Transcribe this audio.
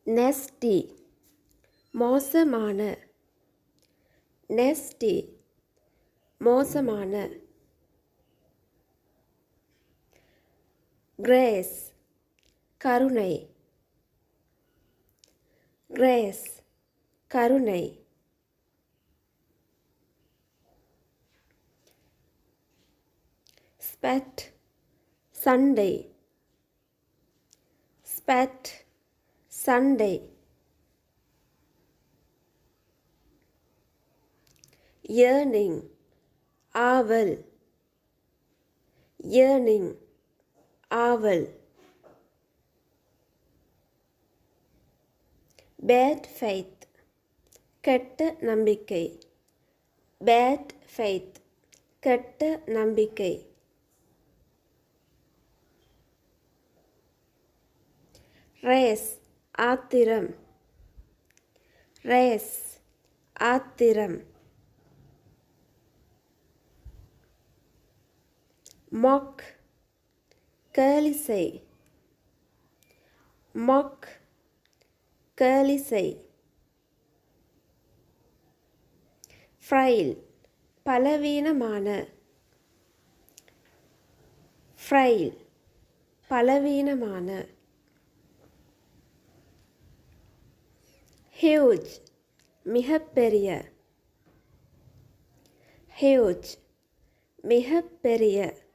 நெஸ்டி மோசமான. நெஸ்டி மோசமான. கிரேஸ் கருணை. கிரேஸ் கருணை. ஸ்பெட் சண்டை. ஸ்பெட் சண்டை. yearning ஆவல். yearning ஆவல். bad faith கெட்ட நம்பிக்கை. bad faith கெட்ட நம்பிக்கை. ரேஸ் ஆத்திரம். ரேஸ் ஆத்திரம். mock கேலிசை. mock கேலிசை. frail பலவீனமான. frail பலவீனமான. huge மிகப்பெரிய. huge மிகப்பெரிய.